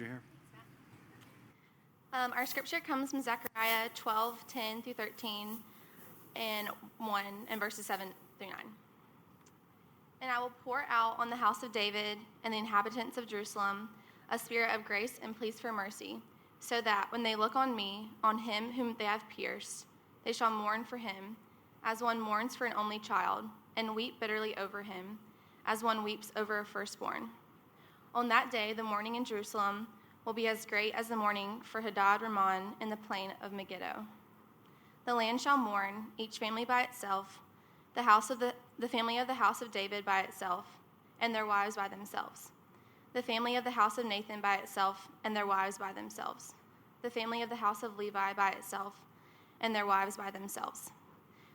Here. Our scripture comes from Zechariah 12:10 through 13, and 1, and verses 7 through 9. And I will pour out on the house of David and the inhabitants of Jerusalem a spirit of grace and pleas for mercy, so that when they look on me, on him whom they have pierced, they shall mourn for him, as one mourns for an only child, and weep bitterly over him, as one weeps over a firstborn. On that day, the mourning in Jerusalem will be as great as the mourning for Hadad Rimmon in the plain of Megiddo. The land shall mourn, each family by itself, the family of the house of David by itself, and their wives by themselves. The family of the house of Nathan by itself, and their wives by themselves. The family of the house of Levi by itself, and their wives by themselves.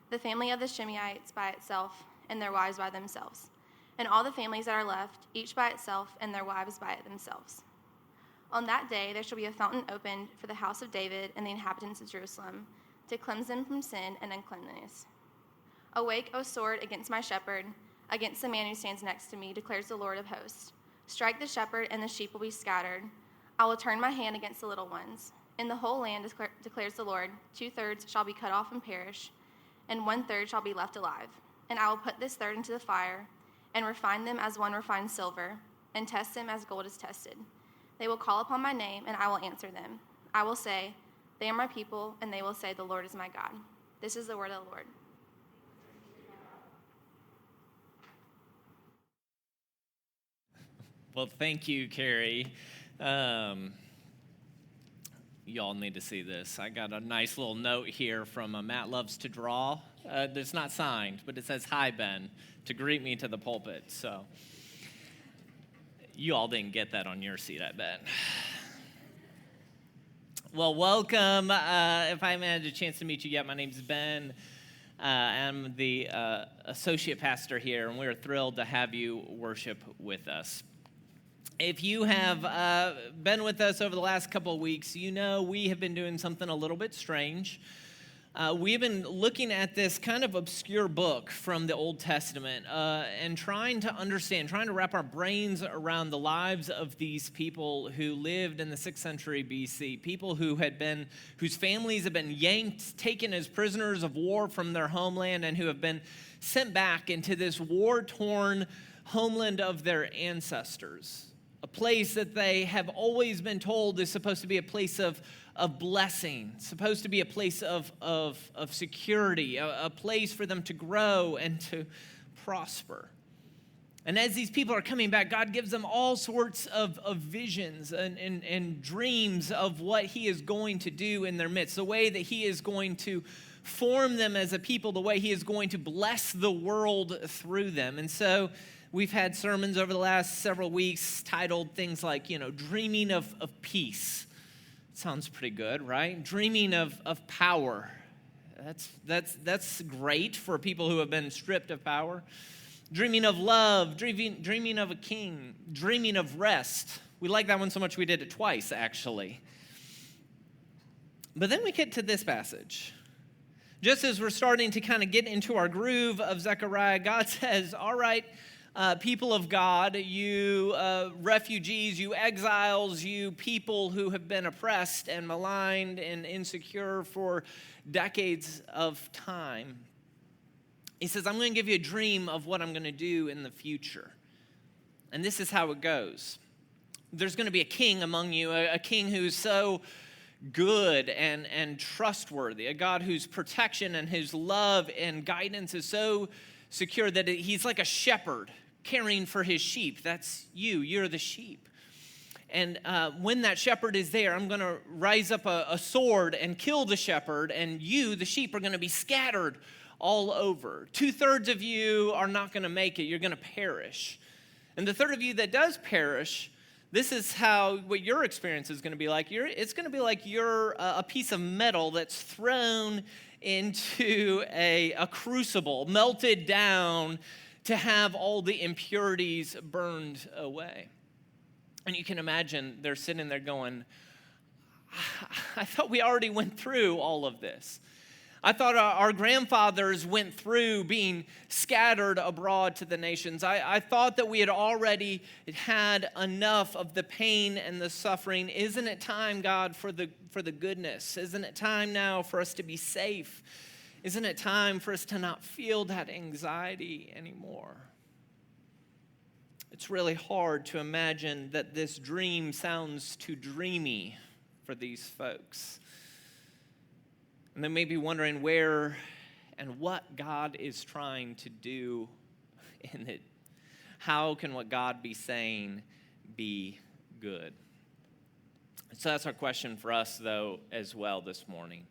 The family of the Shimeites by itself, and their wives by themselves. And all the families that are left, each by itself, and their wives by themselves. On that day there shall be a fountain opened for the house of David and the inhabitants of Jerusalem, to cleanse them from sin and uncleanness. Awake, O sword, against my shepherd, against the man who stands next to me, declares the Lord of hosts. Strike the shepherd, and the sheep will be scattered. I will turn my hand against the little ones. In the whole land, declares the Lord, 2/3 shall be cut off and perish, and 1/3 shall be left alive. And I will put this third into the fire, and refine them as one refines silver, and test them as gold is tested. They will call upon my name, and I will answer them. I will say, they are my people, and they will say, the Lord is my God. This is the word of the Lord. Well, thank you, Carrie. Y'all need to see this. I got a nice little note here from Matt Loves to Draw. It's not signed, but it says, "Hi, Ben," to greet me to the pulpit. So you all didn't get that on your seat, I bet. Well, welcome. If I haven't had a chance to meet you yet, my name's Ben. I'm the associate pastor here, and we're thrilled to have you worship with us. If you have been with us over the last couple of weeks, you know we have been doing something a little bit strange. We've been looking at this kind of obscure book from the Old Testament and trying to understand, trying to wrap our brains around the lives of these people who lived in the 6th century BC, people whose families have been yanked, taken as prisoners of war from their homeland, and who have been sent back into this war-torn homeland of their ancestors. A place that they have always been told is supposed to be a place of blessing, supposed to be a place of security, a place for them to grow and to prosper. And as these people are coming back, God gives them all sorts of visions and dreams of what he is going to do in their midst, the way that he is going to form them as a people, the way he is going to bless the world through them. And so we've had sermons over the last several weeks titled things like, dreaming of peace. Sounds pretty good, right? Dreaming of power. That's great for people who have been stripped of power. Dreaming of love, dreaming of a king, dreaming of rest. We like that one so much we did it twice, actually. But then we get to this passage. Just as we're starting to kind of get into our groove of Zechariah, God says, all right, people of God, you refugees, you exiles, you people who have been oppressed and maligned and insecure for decades of time. He says, I'm going to give you a dream of what I'm going to do in the future. And this is how it goes. There's going to be a king among you, a king who's so good and trustworthy, a God whose protection and his love and guidance is so secure that he's like a shepherd caring for his sheep. That's you. You're the sheep. And when that shepherd is there, I'm going to rise up a sword and kill the shepherd, and you, the sheep, are going to be scattered all over. 2/3 of you are not going to make it. You're going to perish. And the third of you that does perish, this is what your experience is going to be like. It's going to be like you're a piece of metal that's thrown into a crucible, melted down to have all the impurities burned away. And you can imagine they're sitting there going, I thought we already went through all of this. I thought our grandfathers went through being scattered abroad to the nations. I thought that we had already had enough of the pain and the suffering. Isn't it time, God, for the goodness? Isn't it time now for us to be safe? Isn't it time for us to not feel that anxiety anymore? It's really hard to imagine that this dream sounds too dreamy for these folks. And they may be wondering where and what God is trying to do in it. How can what God be saying be good? So that's our question for us, though, as well this morning.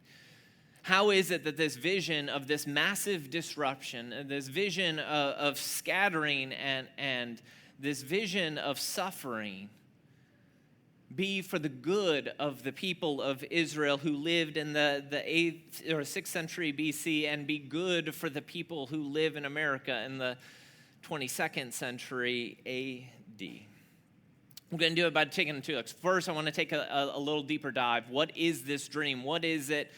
How is it that this vision of this massive disruption, this vision of scattering and this vision of suffering be for the good of the people of Israel who lived in the 8th or 6th century BC and be good for the people who live in America in the 22nd century AD? We're going to do it by taking two looks. First, I want to take a little deeper dive. What is this dream? What is it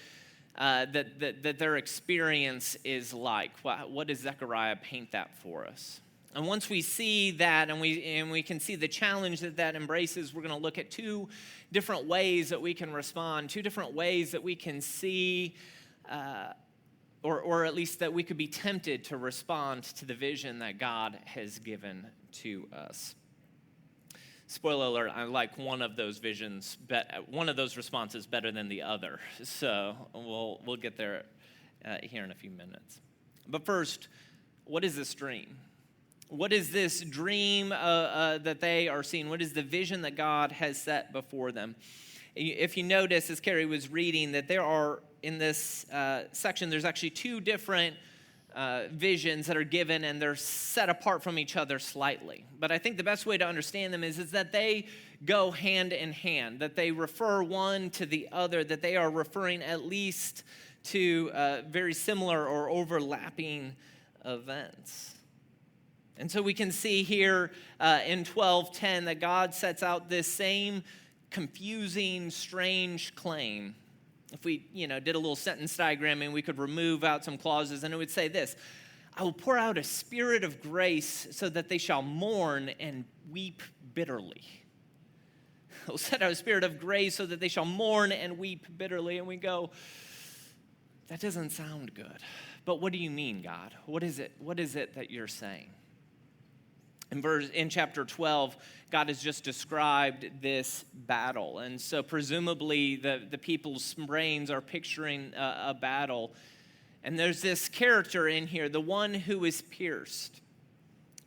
that their experience is like? What does Zechariah paint that for us? And once we see that and we can see the challenge that embraces, we're going to look at two different ways that we can respond, two different ways that we can see, or at least that we could be tempted to respond to the vision that God has given to us. Spoiler alert, I like one of those visions, one of those responses better than the other. So we'll get there here in a few minutes. But first, what is this dream? What is this dream that they are seeing? What is the vision that God has set before them? If you notice, as Carrie was reading, that there are, in this section, there's actually two different visions that are given, and they're set apart from each other slightly. But I think the best way to understand them is that they go hand in hand, that they refer one to the other, that they are referring at least to very similar or overlapping events. And so we can see here in 12:10 that God sets out this same confusing, strange claim. If we, did a little sentence diagramming, we could remove out some clauses, and it would say this: I will pour out a spirit of grace so that they shall mourn and weep bitterly. I will set out a spirit of grace so that they shall mourn and weep bitterly. And we go, that doesn't sound good. But what do you mean, God? What is it? What is it that you're saying? In chapter 12, God has just described this battle. And so presumably the people's brains are picturing a battle. And there's this character in here, the one who is pierced.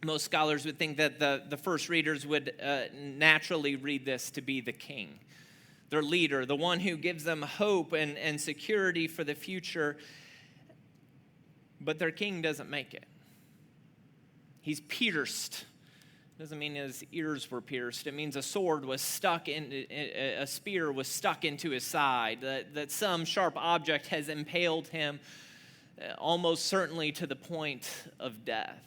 Most scholars would think that the first readers would naturally read this to be the king, their leader, the one who gives them hope and security for the future. But their king doesn't make it. He's pierced. Doesn't mean his ears were pierced. It means a spear was stuck into his side, that some sharp object has impaled him, almost certainly to the point of death.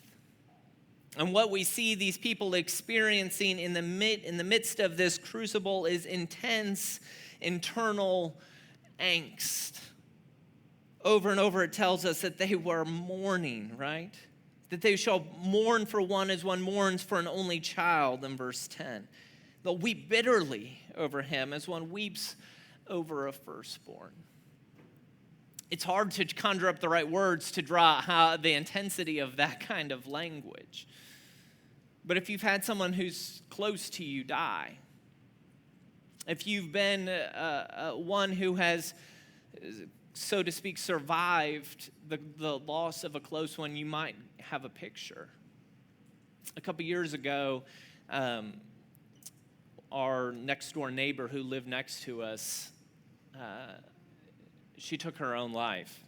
And what we see these people experiencing in the midst of this crucible is intense internal angst. Over and over it tells us that they were mourning, right? That they shall mourn for one as one mourns for an only child, in verse 10. They'll weep bitterly over him as one weeps over a firstborn. It's hard to conjure up the right words to draw the intensity of that kind of language. But if you've had someone who's close to you die, if you've been one who has, so to speak, survived the loss of a close one, you might have a picture. A couple years ago, our next door neighbor who lived next to us, she took her own life.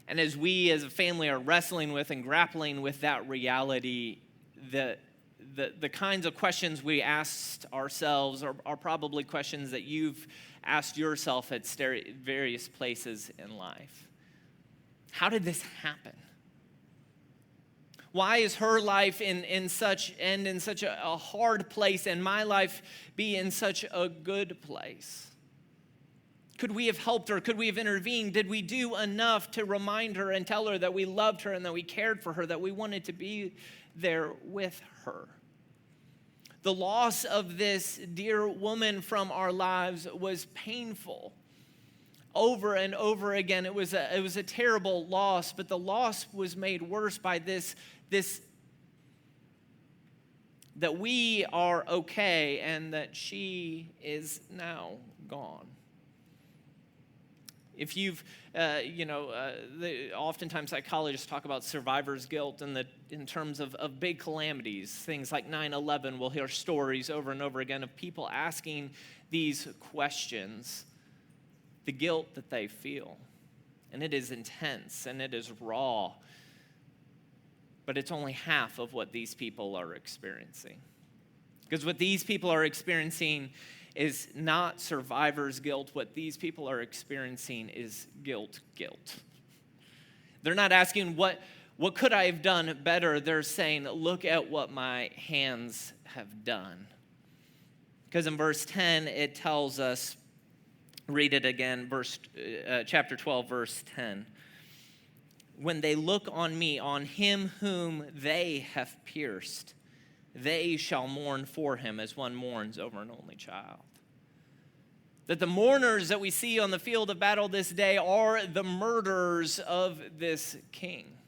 And as we as a family are wrestling with and grappling with that reality, the kinds of questions we asked ourselves are probably questions that you've asked yourself at various places in life. How did this happen? Why is her life in such a hard place and my life be in such a good place? Could we have helped her? Could we have intervened? Did we do enough to remind her and tell her that we loved her and that we cared for her, that we wanted to be there with her? The loss of this dear woman from our lives was painful. Over and over again, it was a terrible loss, but the loss was made worse by this that we are okay and that she is now gone. If you've, oftentimes psychologists talk about survivor's guilt in terms of big calamities, things like 9/11. We'll hear stories over and over again of people asking these questions, the guilt that they feel. And it is intense and it is raw, but it's only half of what these people are experiencing. Because what these people are experiencing is not survivor's guilt. What these people are experiencing is guilt. They're not asking, what could I have done better? They're saying, look at what my hands have done. Because in verse 10, it tells us, read it again, chapter 12, verse 10. When they look on me, on him whom they have pierced, they shall mourn for him as one mourns over an only child. That the mourners that we see on the field of battle this day are the murderers of this king.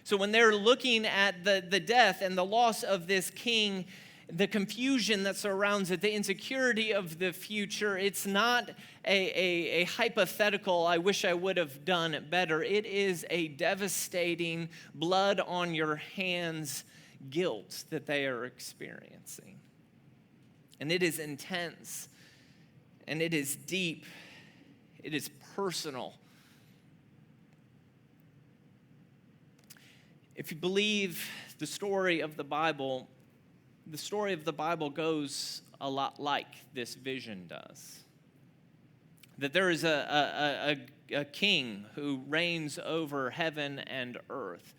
So when they're looking at the death and the loss of this king, the confusion that surrounds it, the insecurity of the future, it's not a hypothetical, I wish I would have done better. It is a devastating, blood on your hands guilt that they are experiencing. And it is intense, and it is deep, it is personal. If you believe the story of the Bible goes a lot like this vision does. That there is a king who reigns over heaven and earth.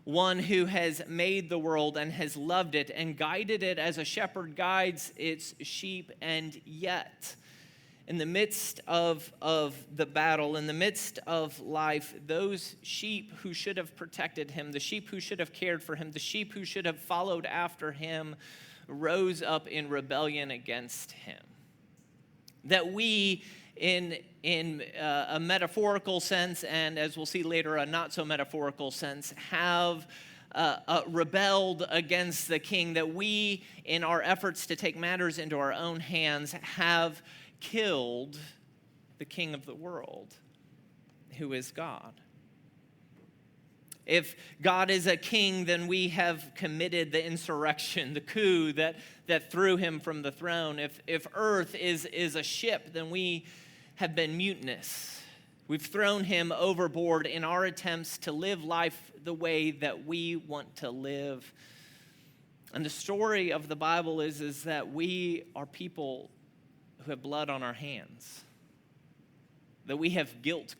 One who has made the world and has loved it and guided it as a shepherd guides its sheep. And yet, in the midst of the battle, in the midst of life, those sheep who should have protected him, the sheep who should have cared for him, the sheep who should have followed after him, rose up in rebellion against him. That we, in a metaphorical sense, and as we'll see later, a not so metaphorical sense, have rebelled against the king, that we, in our efforts to take matters into our own hands, have killed the king of the world, who is God. If God is a king, then we have committed the insurrection, the coup that threw him from the throne. If earth is a ship, then we have been mutinous. We've thrown him overboard in our attempts to live life the way that we want to live. And the story of the Bible is that we are people who have blood on our hands. That we have guilt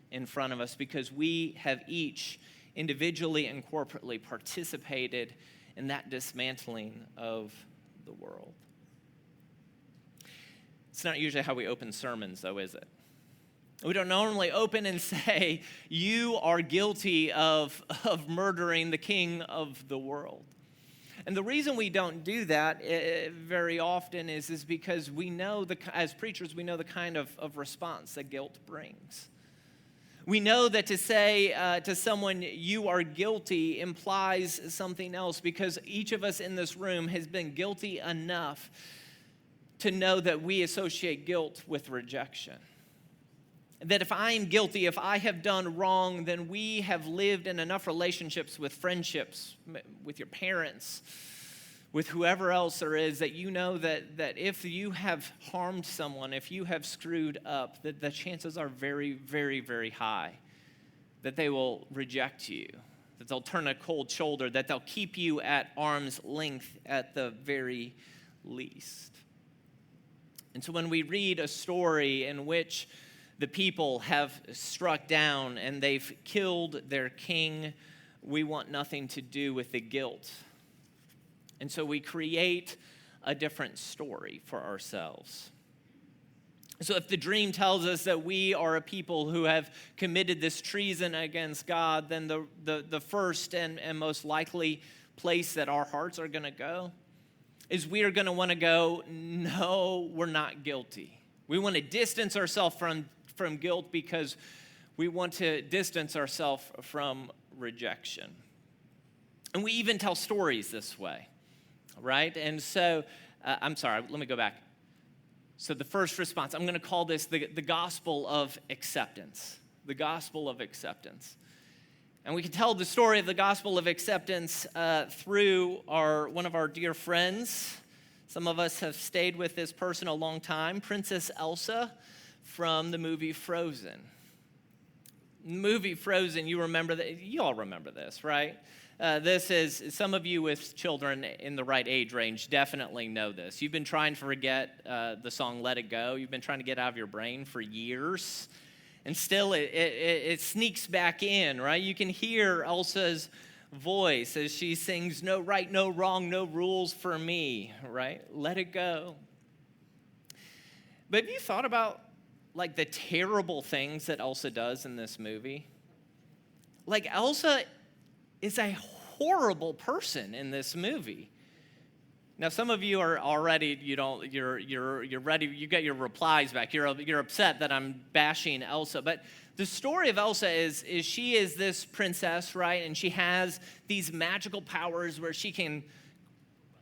in front of us because we have each individually and corporately participated in that dismantling of the world. It's not usually how we open sermons, though, is it? We don't normally open and say, you are guilty of murdering the king of the world. And the reason we don't do that very often is because we know, as preachers, we know the kind of response that guilt brings. We know that to say to someone, you are guilty, implies something else, because each of us in this room has been guilty enough to know that we associate guilt with rejection. That if I am guilty, if I have done wrong, then we have lived in enough relationships with friendships, with your parents, with whoever else there is, that you know that if you have harmed someone, if you have screwed up, that the chances are very, very, very high that they will reject you, that they'll turn a cold shoulder, that they'll keep you at arm's length at the very least. And so when we read a story in which the people have struck down and they've killed their king, we want nothing to do with the guilt. And so we create a different story for ourselves. So if the dream tells us that we are a people who have committed this treason against God, then the first and most likely place that our hearts are going to go is we are going to want to go, no, we're not guilty. We want to distance ourselves from guilt because we want to distance ourselves from rejection. And we even tell stories this way, right? And so, I'm sorry, let me go back. So the first response, I'm going to call this the gospel of acceptance. The gospel of acceptance. And we can tell the story of the gospel of acceptance through one of our dear friends. Some of us have stayed with this person a long time, Princess Elsa from the movie Frozen. The movie Frozen, you all remember this, right? This is, some of you with children in the right age range definitely know this. You've been trying to forget the song Let It Go. You've been trying to get it out of your brain for years. And still it sneaks back in, right? You can hear Elsa's voice as she sings, no right, no wrong, no rules for me, right? Let it go. But have you thought about like the terrible things that Elsa does in this movie? Like Elsa is a horrible person in this movie. Now, some of you are already, you're ready, you get your replies back. You're upset that I'm bashing Elsa. But the story of Elsa is she is this princess, right? And she has these magical powers where she can,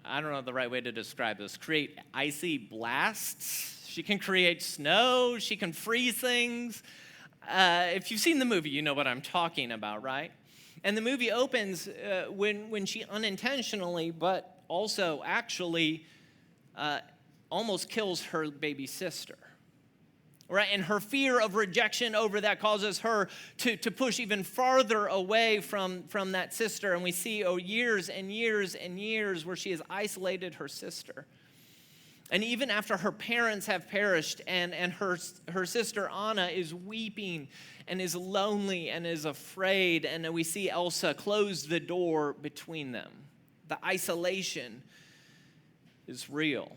I don't know the right way to describe this, create icy blasts. She can create snow. She can freeze things. If you've seen the movie, you know what I'm talking about, right? And the movie opens when she unintentionally, but also actually almost kills her baby sister, right? And her fear of rejection over that causes her to push even farther away from that sister. And we see years and years and years where she has isolated her sister. And even after her parents have perished and her sister Anna is weeping and is lonely and is afraid, and we see Elsa close the door between them. The isolation is real.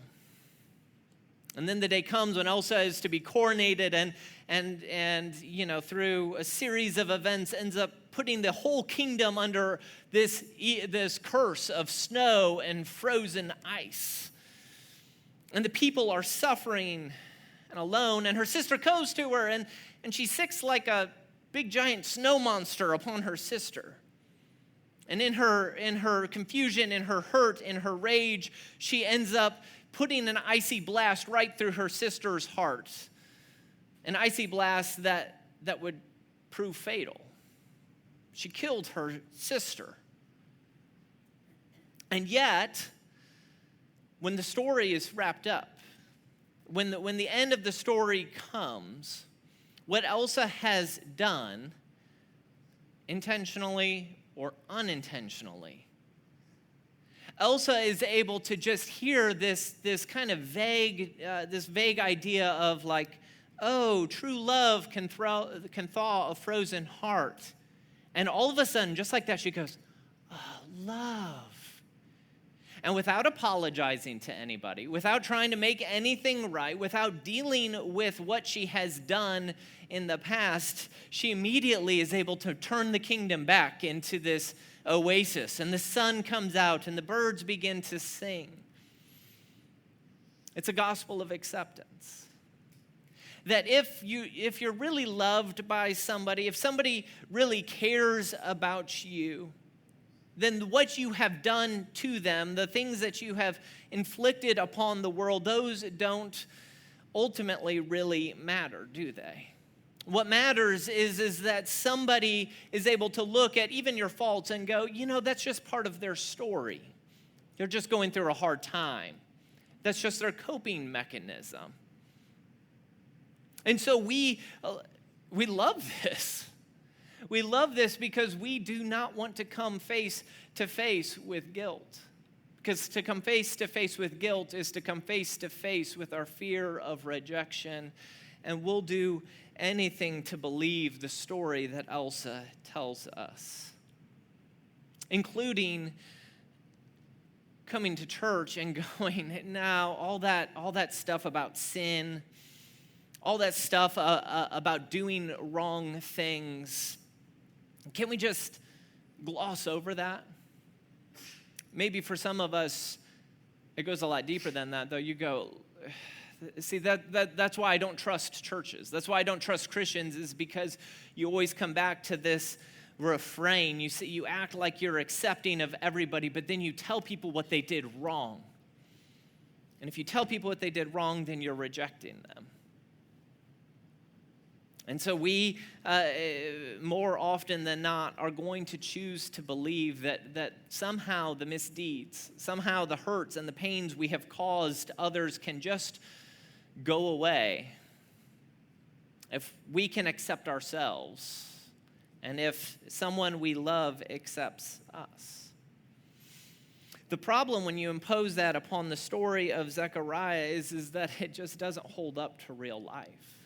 And then the day comes when Elsa is to be coronated and through a series of events ends up putting the whole kingdom under this curse of snow and frozen ice. And the people are suffering and alone, and her sister goes to her, and she sicks like a big giant snow monster upon her sister. And in her confusion, in her hurt, in her rage, she ends up putting an icy blast right through her sister's heart. An icy blast that would prove fatal. She killed her sister. And yet, when the story is wrapped up, when the end of the story comes, what Elsa has done, intentionally or unintentionally, Elsa is able to just hear this kind of vague idea of like, oh, true love can thaw a frozen heart. And all of a sudden, just like that, she goes, oh, love. And without apologizing to anybody, without trying to make anything right, without dealing with what she has done in the past, she immediately is able to turn the kingdom back into this oasis. And the sun comes out and the birds begin to sing. It's a gospel of acceptance. That if you're really loved by somebody, if somebody really cares about you, then what you have done to them, the things that you have inflicted upon the world, those don't ultimately really matter, do they? What matters is that somebody is able to look at even your faults and go, that's just part of their story. They're just going through a hard time. That's just their coping mechanism. And so we love this. We love this because we do not want to come face to face with guilt. Because to come face to face with guilt is to come face to face with our fear of rejection. And we'll do anything to believe the story that Elsa tells us, including coming to church and going, now all that stuff about sin, all that stuff about doing wrong things, can we just gloss over that? Maybe for some of us, it goes a lot deeper than that, though. You go, see, that's why I don't trust churches. That's why I don't trust Christians, is because you always come back to this refrain. You act like you're accepting of everybody, but then you tell people what they did wrong. And if you tell people what they did wrong, then you're rejecting them. And so we, more often than not, are going to choose to believe that somehow the misdeeds, somehow the hurts and the pains we have caused others can just go away if we can accept ourselves and if someone we love accepts us. The problem when you impose that upon the story of Zechariah is that it just doesn't hold up to real life.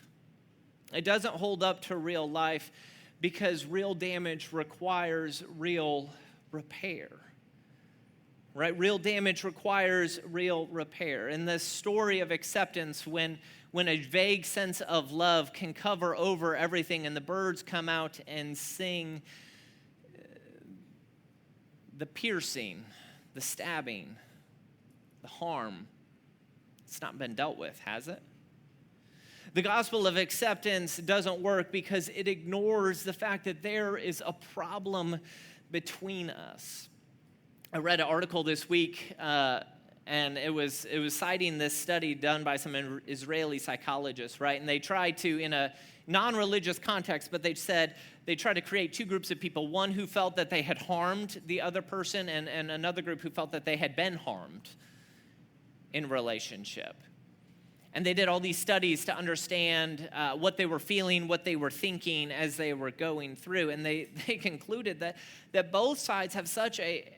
It doesn't hold up to real life because real damage requires real repair, right? Real damage requires real repair. In this story of acceptance, when a vague sense of love can cover over everything and the birds come out and sing, the piercing, the stabbing, the harm, it's not been dealt with, has it? The gospel of acceptance doesn't work because it ignores the fact that there is a problem between us. I read an article this week, and it was citing this study done by some Israeli psychologists, right? And they tried to, in a non-religious context, but they said they tried to create two groups of people, one who felt that they had harmed the other person and another group who felt that they had been harmed in relationship. And they did all these studies to understand what they were feeling, what they were thinking as they were going through. And they concluded that both sides have such a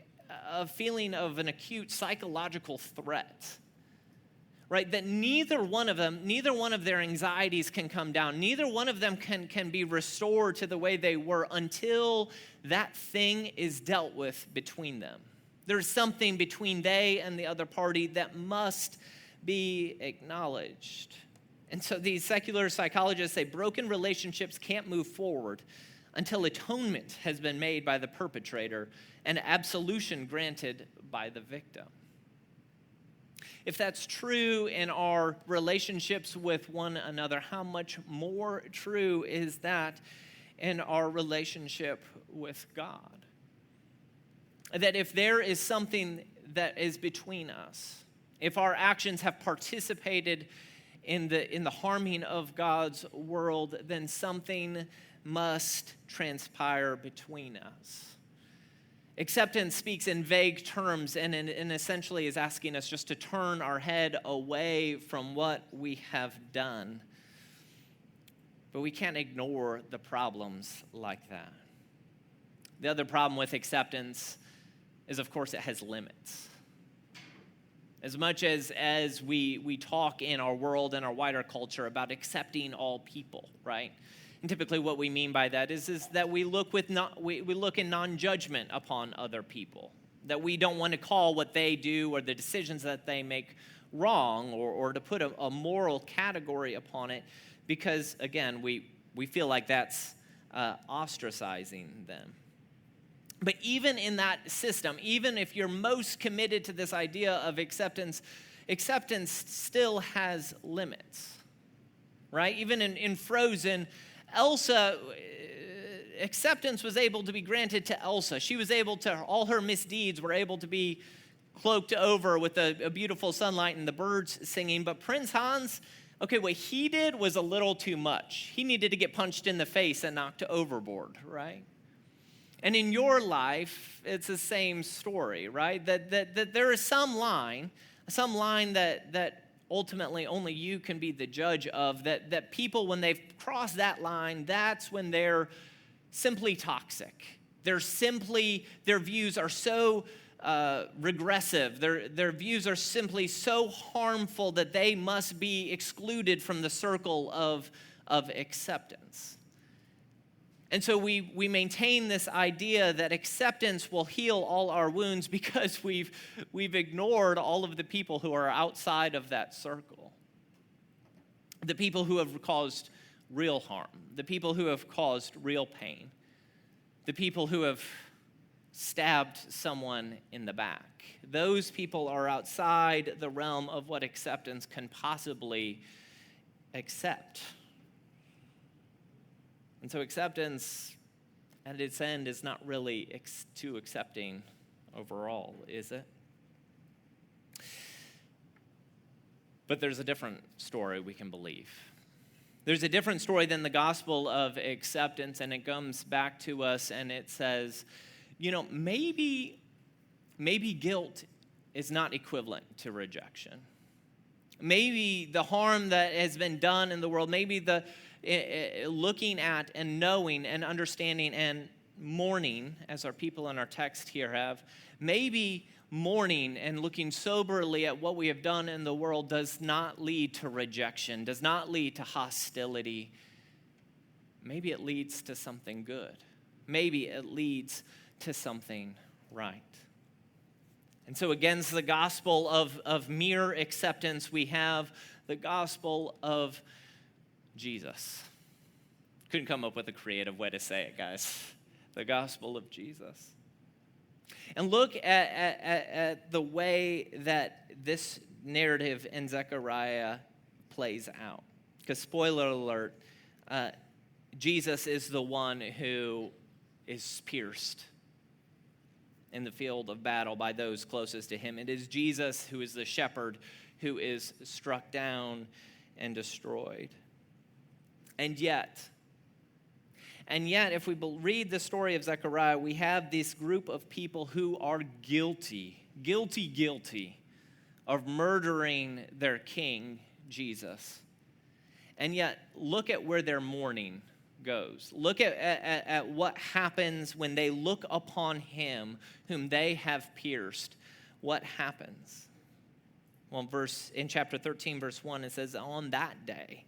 feeling of an acute psychological threat, right? That neither one of their anxieties can come down. Neither one of them can be restored to the way they were until that thing is dealt with between them. There's something between they and the other party that must be acknowledged. And so these secular psychologists say broken relationships can't move forward until atonement has been made by the perpetrator and absolution granted by the victim. If that's true in our relationships with one another, how much more true is that in our relationship with God? That if there is something that is between us, if our actions have participated in the harming of God's world, then something must transpire between us. Acceptance speaks in vague terms and essentially is asking us just to turn our head away from what we have done. But we can't ignore the problems like that. The other problem with acceptance is, of course, it has limits. As much as we talk in our world and our wider culture about accepting all people, right? And typically what we mean by that is that we look in non-judgment upon other people, that we don't want to call what they do or the decisions that they make wrong or to put a moral category upon it because, again, we feel like that's ostracizing them. But even in that system, even if you're most committed to this idea of acceptance, acceptance still has limits, right? Even in Frozen, Elsa, acceptance was able to be granted to Elsa. She was able to, all her misdeeds were able to be cloaked over with a beautiful sunlight and the birds singing. But Prince Hans, okay, what he did was a little too much. He needed to get punched in the face and knocked overboard, right? And in your life, it's the same story, right? That there is some line that ultimately only you can be the judge of, that people, when they've crossed that line, that's when they're simply toxic. Their views are so regressive. Their views are simply so harmful that they must be excluded from the circle of acceptance. And so we maintain this idea that acceptance will heal all our wounds because we've ignored all of the people who are outside of that circle. the people who have caused real harm, the people who have caused real pain, the people who have stabbed someone in the back. Those people are outside the realm of what acceptance can possibly accept. And so acceptance at its end is not really too accepting overall, is it? But there's a different story we can believe. There's a different story than the gospel of acceptance, and it comes back to us and it says, maybe guilt is not equivalent to rejection. Maybe the harm that has been done in the world, maybe the looking at and knowing and understanding and mourning, as our people in our text here have, maybe mourning and looking soberly at what we have done in the world does not lead to rejection, does not lead to hostility. Maybe it leads to something good. Maybe it leads to something right. And so against the gospel of mere acceptance, we have the gospel of Jesus. Couldn't come up with a creative way to say it, guys. The gospel of Jesus. And look at the way that this narrative in Zechariah plays out. Because spoiler alert, Jesus is the one who is pierced in the field of battle by those closest to him. It is Jesus who is the shepherd who is struck down and destroyed. And yet, if we read the story of Zechariah, we have this group of people who are guilty of murdering their king, Jesus. And yet, look at where their mourning goes. Look at what happens when they look upon him whom they have pierced. What happens? Well, in chapter 13, verse 1, it says, on that day,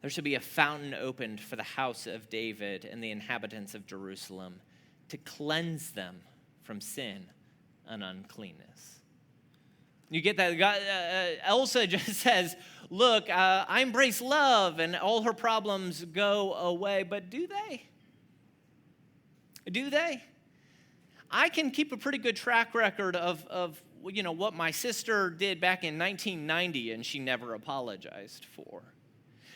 there shall be a fountain opened for the house of David and the inhabitants of Jerusalem to cleanse them from sin and uncleanness. You get that? Elsa just says, look, I embrace love and all her problems go away. But do they? Do they? I can keep a pretty good track record of what my sister did back in 1990 and she never apologized for.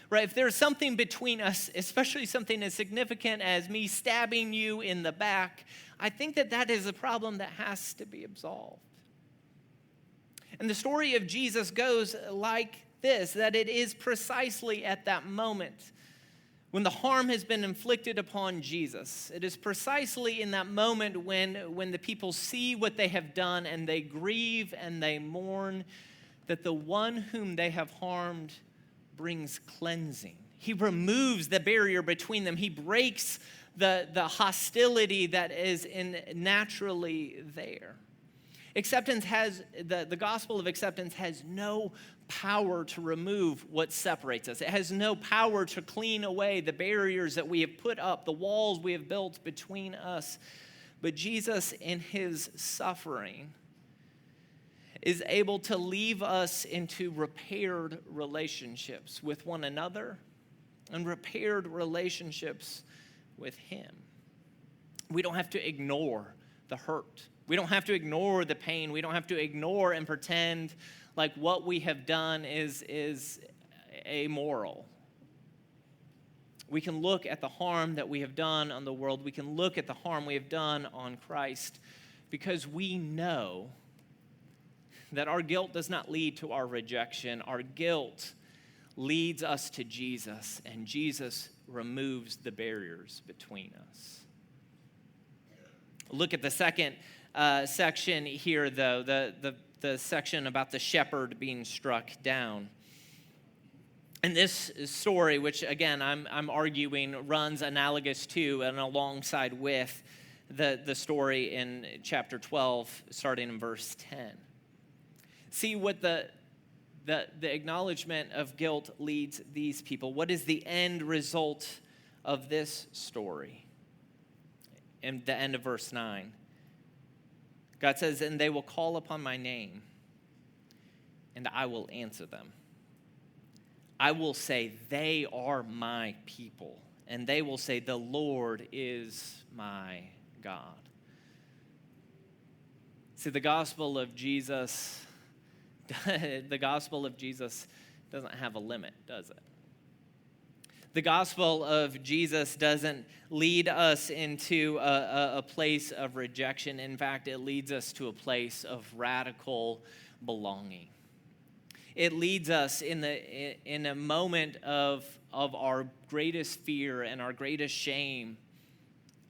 Right, if there's something between us, especially something as significant as me stabbing you in the back, I think that is a problem that has to be absolved. And the story of Jesus goes like this, that it is precisely at that moment when the harm has been inflicted upon Jesus. It is precisely in that moment when the people see what they have done and they grieve and they mourn that the one whom they have harmed brings cleansing. He removes the barrier between them. He breaks the hostility that is naturally there. The gospel of acceptance has no power to remove what separates us. It has no power to clean away the barriers that we have put up, the walls we have built between us. But Jesus, in his suffering, is able to leave us into repaired relationships with one another and repaired relationships with him. We don't have to ignore the hurt. We don't have to ignore the pain. We don't have to ignore and pretend like what we have done is amoral. We can look at the harm that we have done on the world. We can look at the harm we have done on Christ because we know that our guilt does not lead to our rejection. Our guilt leads us to Jesus, and Jesus removes the barriers between us. Look at the second section here, though, the section about the shepherd being struck down. And this story, which again I'm arguing runs analogous to and alongside with the story in chapter 12, starting in verse 10. See what the acknowledgement of guilt leads these people. What is the end result of this story? In the end of verse 9, God says, and they will call upon my name, and I will answer them. I will say, they are my people. And they will say, the Lord is my God. See, the gospel of Jesus doesn't have a limit, does it? The gospel of Jesus doesn't lead us into a place of rejection. In fact, it leads us to a place of radical belonging. It leads us in a moment of our greatest fear and our greatest shame,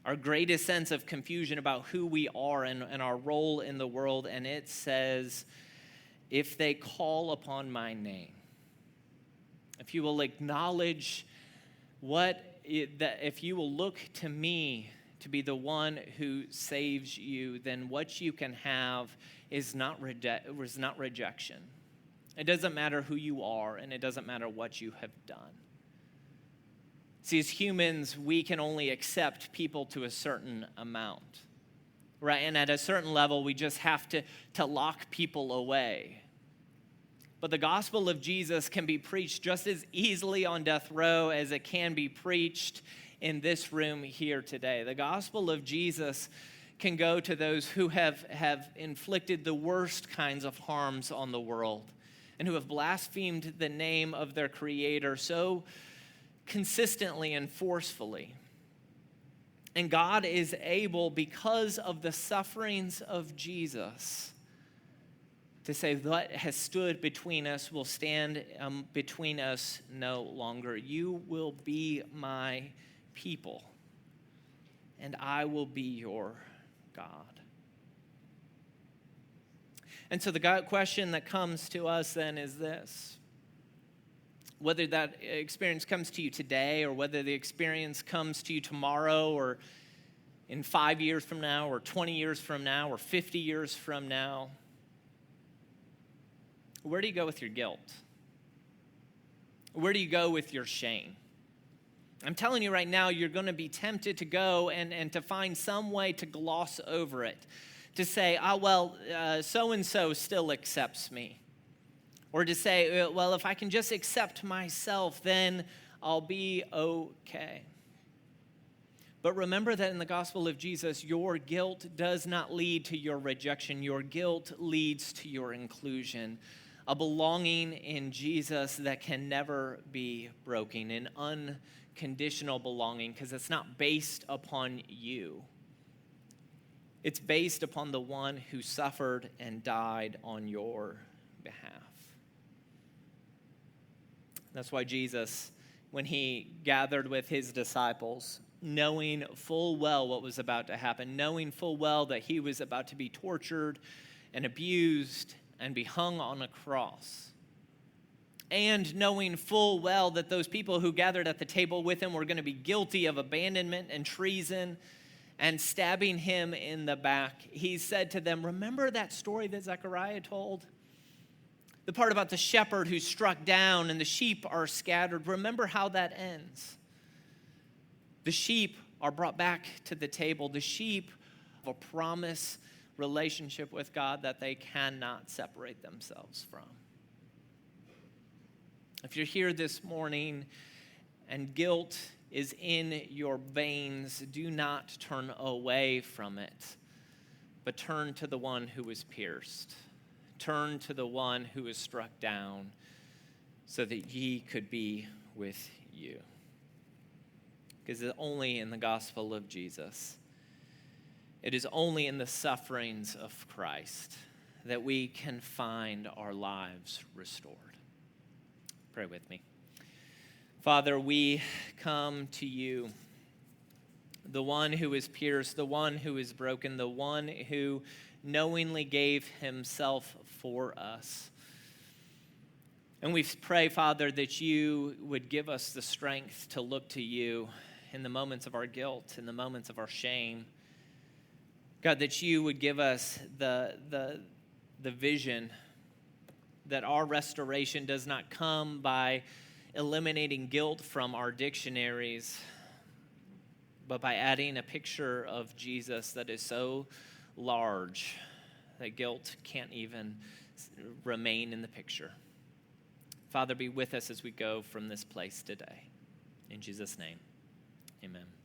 our greatest sense of confusion about who we are and our role in the world. And it says, if they call upon my name, if you will acknowledge if you will look to me to be the one who saves you, then what you can have is not rejection. It doesn't matter who you are, and it doesn't matter what you have done. See, as humans, we can only accept people to a certain amount, right? And at a certain level, we just have to lock people away. But the gospel of Jesus can be preached just as easily on death row as it can be preached in this room here today. The gospel of Jesus can go to those who have inflicted the worst kinds of harms on the world and who have blasphemed the name of their Creator so consistently and forcefully. And God is able, because of the sufferings of Jesus, to say, what has stood between us will stand between us no longer. You will be my people, and I will be your God. And so the question that comes to us then is this: whether that experience comes to you today, or whether the experience comes to you tomorrow, or in 5 years from now, or 20 years from now, or 50 years from now, where do you go with your guilt? Where do you go with your shame? I'm telling you right now, you're going to be tempted to go and to find some way to gloss over it, to say, so-and-so still accepts me. Or to say, well, if I can just accept myself, then I'll be okay. But remember that in the gospel of Jesus, your guilt does not lead to your rejection. Your guilt leads to your inclusion, a belonging in Jesus that can never be broken, an unconditional belonging, because it's not based upon you. It's based upon the one who suffered and died on your behalf. That's why Jesus, when he gathered with his disciples, knowing full well what was about to happen, knowing full well that he was about to be tortured and abused and be hung on a cross, and knowing full well that those people who gathered at the table with him were going to be guilty of abandonment and treason and stabbing him in the back, he said to them, remember that story that Zechariah told? The part about the shepherd who's struck down and the sheep are scattered. Remember how that ends. The sheep are brought back to the table. The sheep have a promise relationship with God that they cannot separate themselves from. If you're here this morning and guilt is in your veins, do not turn away from it, but turn to the one who was pierced. Turn to the one who was struck down so that ye could be with you. Because it's only in the gospel of Jesus, it is only in the sufferings of Christ that we can find our lives restored. Pray with me. Father, we come to you, the one who is pierced, the one who is broken, the one who knowingly gave himself for us. And we pray, Father, that you would give us the strength to look to you in the moments of our guilt, in the moments of our shame. God, that you would give us the vision that our restoration does not come by eliminating guilt from our dictionaries, but by adding a picture of Jesus that is so large that guilt can't even remain in the picture. Father, be with us as we go from this place today. In Jesus' name, amen.